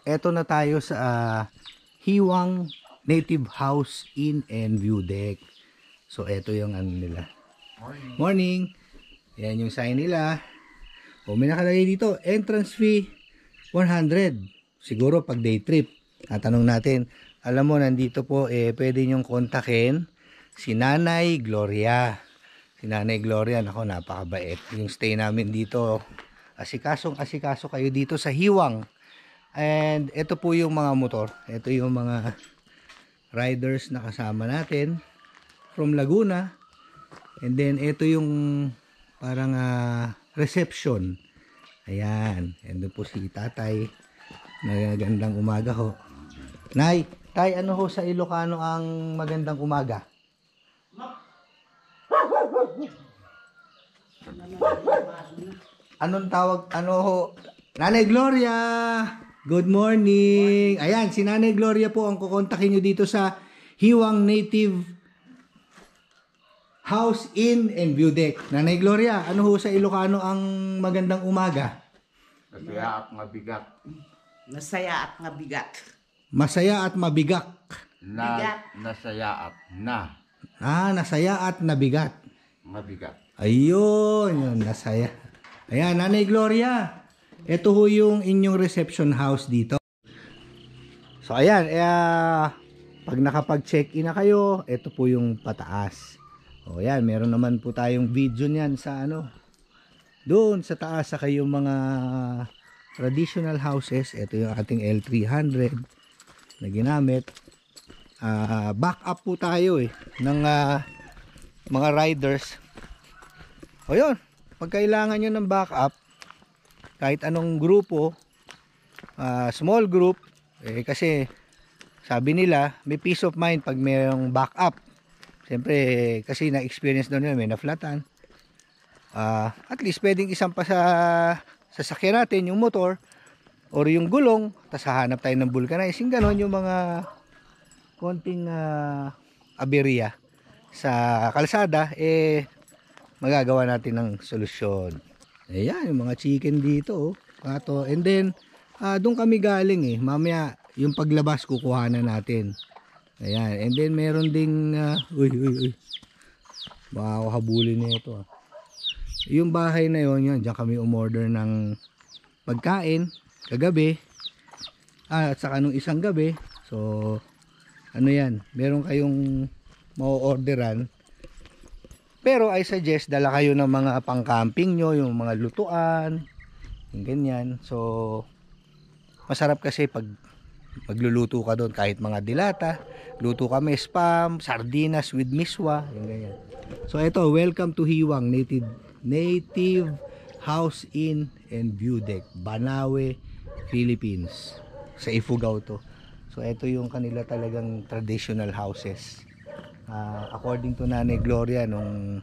eto na tayo sa Hiwang Native House Inn and View Deck. So eto yung ano nila. Morning. Yan yung sign nila. O may nakalagay dito, entrance fee 100. Siguro pag day trip. Tatanong natin, alam mo nandito po pwede nyong kontakin si Nanay Gloria. Si Nanay Gloria, nako napakabait. Yung stay namin dito, asikaso kayo dito sa Hiwang. And ito po yung mga motor. Ito yung mga riders na kasama natin from Laguna. And then ito yung parang reception. Ayan. And doon po si tatay. Magandang umaga ho. Nay, tay, ano ho sa Ilocano ang magandang umaga? Anong tawag? Ano ho? Nanay Gloria! Good morning! Ayan, si Nanay Gloria po ang kukontakin nyo dito sa Hiwang Native House Inn and View Deck. Nanay Gloria, ano ho sa Ilocano ang magandang umaga? Masaya at mabigat. Masaya at mabigat. Masaya at mabigak. Nasaya at nasaya at nabigat. mabigat. Ayun, yun, nasaya. Ayan, Nanay Gloria. Ito ho yung inyong reception house dito. So ayan, pag nakapag-check-in na kayo, ito po yung pataas. O ayan, meron naman po tayong video niyan sa ano. Doon sa taas sa kayong mga traditional houses. Ito yung ating L300 na ginamit. Back up po tayo ng mga riders. O yun, pag kailangan nyo ng backup, kahit anong grupo, small group, kasi sabi nila may peace of mind pag mayroong backup. Siyempre kasi na-experience doon nila, may na-flatan. At least pwedeng isang pa sa sasakyan natin yung motor or yung gulong, tapos hahanap tayo ng vulcanizing, ganon yung mga konting aberya sa kalsada, magagawa natin ng solusyon. Ayan, yung mga chicken dito, pato. And then, doon kami galing mamaya, yung paglabas, kukuhanan natin. Ayan, and then meron ding, uy. Baka ako habulin nito. Yung bahay na yun, diyan kami umorder ng pagkain, kagabi. At saka nung isang gabi. So, ano yan, meron kayong mau-orderan. Pero I suggest dala kayo ng mga pang-camping nyo, yung mga lutuan, yung ganyan. So masarap kasi pag magluluto ka doon, kahit mga dilata, luto kami spam, sardinas with miswa, yung ganyan. So ito, welcome to Hiwang Native House Inn and View Deck, Banawe, Philippines. Sa Ifugao to. So ito yung kanila talagang traditional houses. According to Nanay Gloria, nung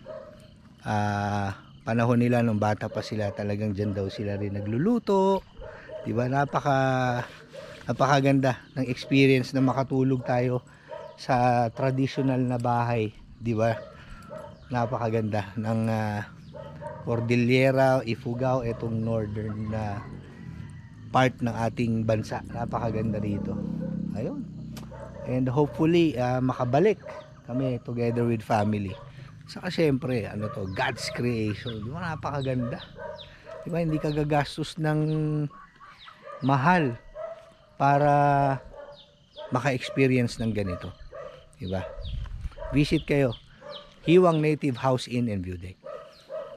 panahon nila, nung bata pa sila, talagang dyan daw sila rin nagluluto. Diba? Napakaganda ng experience na makatulog tayo sa traditional na bahay. Diba? Napakaganda ng Cordillera, Ifugao, itong northern na part ng ating bansa. Napakaganda rito. Ayun. And hopefully makabalik kami together with family. Saka syempre, ano to, God's creation. Di ba, napakaganda. Di ba, hindi ka gagastos ng mahal para maka-experience ng ganito. Di ba? Visit kayo. Hiwang Native House Inn and View Deck.